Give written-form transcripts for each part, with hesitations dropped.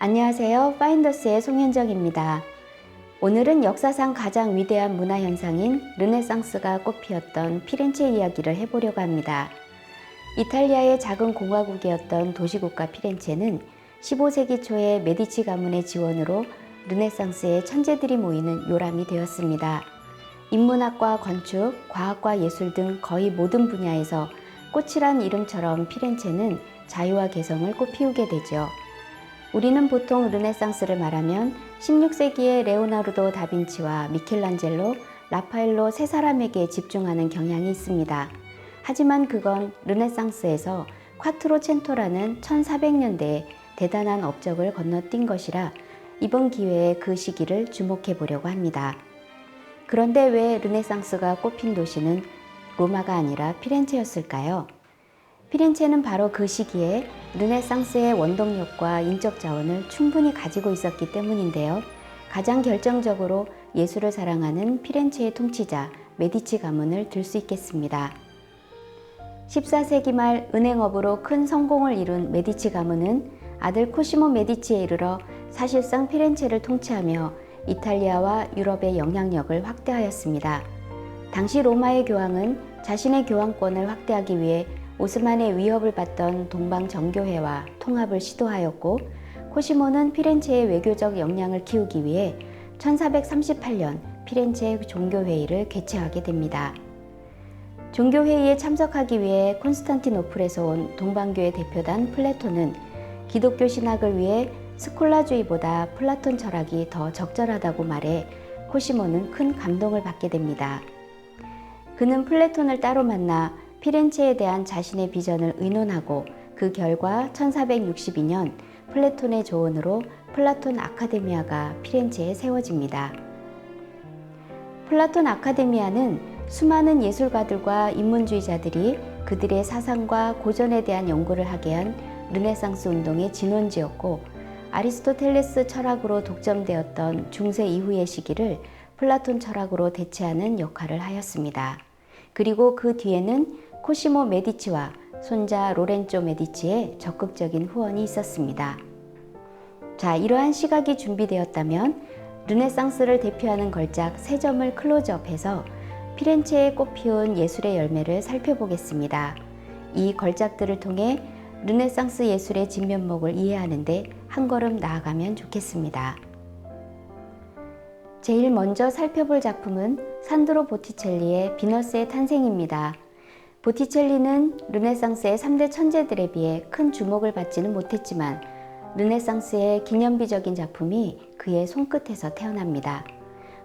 안녕하세요. 파인더스의 송현정입니다. 오늘은 역사상 가장 위대한 문화현상인 르네상스가 꽃피웠던 피렌체 이야기를 해보려고 합니다. 이탈리아의 작은 공화국이었던 도시국가 피렌체는 15세기 초에 메디치 가문의 지원으로 르네상스의 천재들이 모이는 요람이 되었습니다. 인문학과 건축, 과학과 예술 등 거의 모든 분야에서 꽃이란 이름처럼 피렌체는 자유와 개성을 꽃피우게 되죠. 우리는 보통 르네상스를 말하면 16세기의 레오나르도 다빈치와 미켈란젤로, 라파엘로 세 사람에게 집중하는 경향이 있습니다. 하지만 그건 르네상스에서 콰트로첸토라는 1400년대에 대단한 업적을 건너뛴 것이라 이번 기회에 그 시기를 주목해 보려고 합니다. 그런데 왜 르네상스가 꽃핀 도시는 로마가 아니라 피렌체였을까요? 피렌체는 바로 그 시기에 르네상스의 원동력과 인적 자원을 충분히 가지고 있었기 때문인데요. 가장 결정적으로 예술을 사랑하는 피렌체의 통치자 메디치 가문을 들 수 있겠습니다. 14세기 말 은행업으로 큰 성공을 이룬 메디치 가문은 아들 코시모 메디치에 이르러 사실상 피렌체를 통치하며 이탈리아와 유럽의 영향력을 확대하였습니다. 당시 로마의 교황은 자신의 교황권을 확대하기 위해 오스만의 위협을 받던 동방 정교회와 통합을 시도하였고, 코시모는 피렌체의 외교적 역량을 키우기 위해 1438년 피렌체 종교회의를 개최하게 됩니다. 종교회의에 참석하기 위해 콘스탄티노플에서 온 동방교회 대표단 플라톤은 기독교 신학을 위해 스콜라주의보다 플라톤 철학이 더 적절하다고 말해 코시모는 큰 감동을 받게 됩니다. 그는 플라톤을 따로 만나 피렌체에 대한 자신의 비전을 의논하고 그 결과 1462년 플라톤의 조언으로 플라톤 아카데미아가 피렌체에 세워집니다. 플라톤 아카데미아는 수많은 예술가들과 인문주의자들이 그들의 사상과 고전에 대한 연구를 하게 한 르네상스 운동의 진원지였고, 아리스토텔레스 철학으로 독점되었던 중세 이후의 시기를 플라톤 철학으로 대체하는 역할을 하였습니다. 그리고 그 뒤에는 코시모 메디치와 손자 로렌조 메디치의 적극적인 후원이 있었습니다. 자, 이러한 시각이 준비되었다면 르네상스를 대표하는 걸작 3점을 클로즈업해서 피렌체에 꽃피운 예술의 열매를 살펴보겠습니다. 이 걸작들을 통해 르네상스 예술의 진면목을 이해하는 데 한 걸음 나아가면 좋겠습니다. 제일 먼저 살펴볼 작품은 산드로 보티첼리의 비너스의 탄생입니다. 보티첼리는 르네상스의 3대 천재들에 비해 큰 주목을 받지는 못했지만 르네상스의 기념비적인 작품이 그의 손끝에서 태어납니다.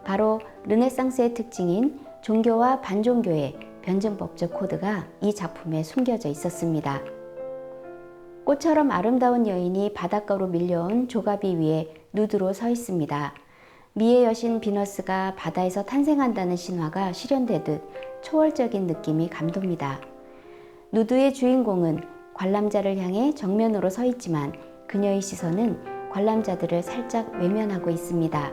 바로 르네상스의 특징인 종교와 반종교의 변증법적 코드가 이 작품에 숨겨져 있었습니다. 꽃처럼 아름다운 여인이 바닷가로 밀려온 조가비 위에 누드로 서 있습니다. 미의 여신 비너스가 바다에서 탄생한다는 신화가 실현되듯 초월적인 느낌이 감돕니다. 누드의 주인공은 관람자를 향해 정면으로 서 있지만 그녀의 시선은 관람자들을 살짝 외면하고 있습니다.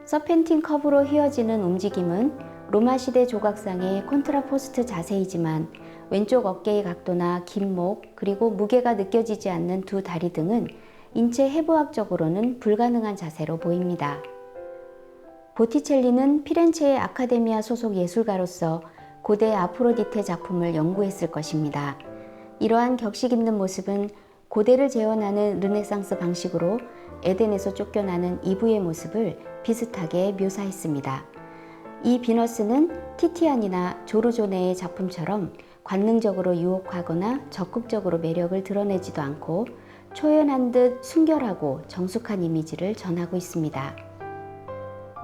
서펜틴 커브로 휘어지는 움직임은 로마 시대 조각상의 콘트라포스트 자세이지만 왼쪽 어깨의 각도나 긴 목, 그리고 무게가 느껴지지 않는 두 다리 등은 인체 해부학적으로는 불가능한 자세로 보입니다. 보티첼리는 피렌체의 아카데미아 소속 예술가로서 고대 아프로디테 작품을 연구했을 것입니다. 이러한 격식 있는 모습은 고대를 재현하는 르네상스 방식으로 에덴에서 쫓겨나는 이브의 모습을 비슷하게 묘사했습니다. 이 비너스는 티티안이나 조르조네의 작품처럼 관능적으로 유혹하거나 적극적으로 매력을 드러내지도 않고 초연한 듯 순결하고 정숙한 이미지를 전하고 있습니다.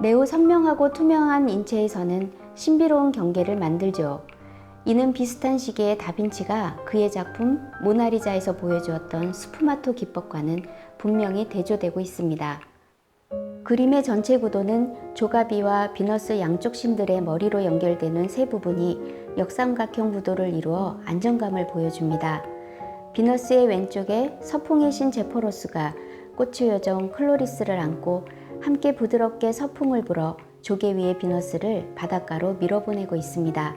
매우 선명하고 투명한 인체에서는 신비로운 경계를 만들죠. 이는 비슷한 시기에 다빈치가 그의 작품 모나리자에서 보여주었던 스푸마토 기법과는 분명히 대조되고 있습니다. 그림의 전체 구도는 조가비와 비너스 양쪽 심들의 머리로 연결되는 세 부분이 역삼각형 구도를 이루어 안정감을 보여줍니다. 비너스의 왼쪽에 서풍의 신 제포로스가 꽃의 요정 클로리스를 안고 함께 부드럽게 서풍을 불어 조개 위의 비너스를 바닷가로 밀어보내고 있습니다.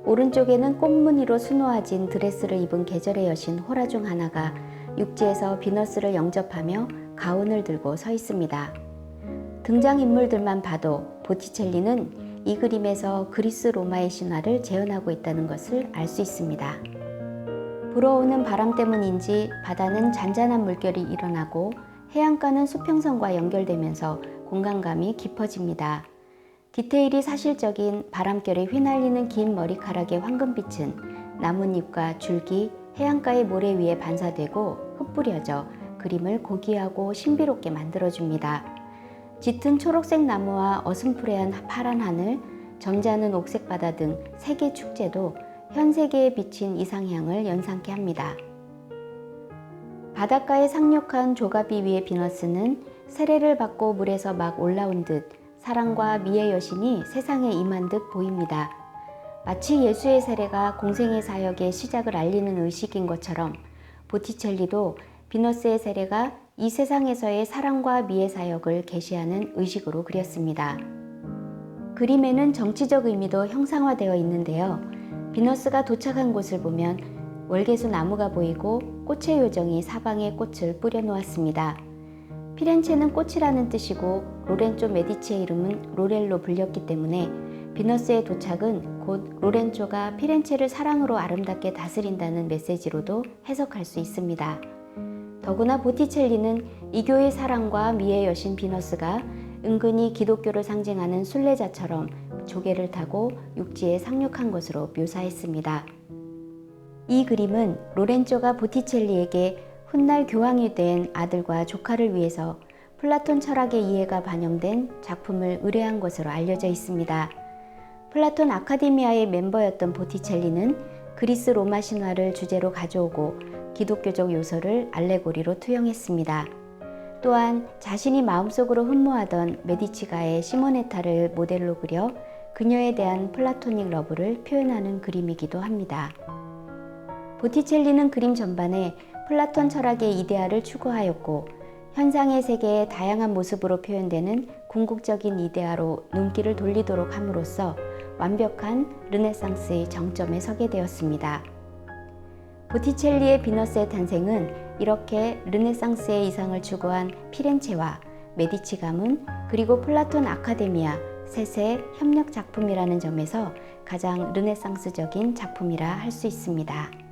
오른쪽에는 꽃무늬로 수놓아진 드레스를 입은 계절의 여신 호라 중 하나가 육지에서 비너스를 영접하며 가운을 들고 서 있습니다. 등장인물들만 봐도 보티첼리는 이 그림에서 그리스 로마의 신화를 재현하고 있다는 것을 알 수 있습니다. 불어오는 바람 때문인지 바다는 잔잔한 물결이 일어나고 해안가는 수평선과 연결되면서 공간감이 깊어집니다. 디테일이 사실적인 바람결에 휘날리는 긴 머리카락의 황금빛은 나뭇잎과 줄기, 해안가의 모래 위에 반사되고 흩뿌려져 그림을 고귀하고 신비롭게 만들어줍니다. 짙은 초록색 나무와 어슴푸레한 파란 하늘, 점잖은 옥색 바다 등 세계 축제도 현 세계에 비친 이상향을 연상케 합니다. 바닷가에 상륙한 조가비 위의 비너스는 세례를 받고 물에서 막 올라온 듯 사랑과 미의 여신이 세상에 임한 듯 보입니다. 마치 예수의 세례가 공생의 사역의 시작을 알리는 의식인 것처럼 보티첼리도 비너스의 세례가 이 세상에서의 사랑과 미의 사역을 계시하는 의식으로 그렸습니다. 그림에는 정치적 의미도 형상화되어 있는데요. 비너스가 도착한 곳을 보면 월계수 나무가 보이고 꽃의 요정이 사방에 꽃을 뿌려놓았습니다. 피렌체는 꽃이라는 뜻이고 로렌조 메디치의 이름은 로렐로 불렸기 때문에 비너스의 도착은 곧 로렌조가 피렌체를 사랑으로 아름답게 다스린다는 메시지로도 해석할 수 있습니다. 더구나 보티첼리는 이교의 사랑과 미의 여신 비너스가 은근히 기독교를 상징하는 순례자처럼 조개를 타고 육지에 상륙한 것으로 묘사했습니다. 이 그림은 로렌조가 보티첼리에게 훗날 교황이 된 아들과 조카를 위해서 플라톤 철학의 이해가 반영된 작품을 의뢰한 것으로 알려져 있습니다. 플라톤 아카데미아의 멤버였던 보티첼리는 그리스 로마 신화를 주제로 가져오고 기독교적 요소를 알레고리로 투영했습니다. 또한 자신이 마음속으로 흠모하던 메디치가의 시모네타를 모델로 그려 그녀에 대한 플라토닉 러브를 표현하는 그림이기도 합니다. 보티첼리는 그림 전반에 플라톤 철학의 이데아를 추구하였고 현상의 세계의 다양한 모습으로 표현되는 궁극적인 이데아로 눈길을 돌리도록 함으로써 완벽한 르네상스의 정점에 서게 되었습니다. 보티첼리의 비너스의 탄생은 이렇게 르네상스의 이상을 추구한 피렌체와 메디치 가문 그리고 플라톤 아카데미아 셋의 협력 작품이라는 점에서 가장 르네상스적인 작품이라 할 수 있습니다.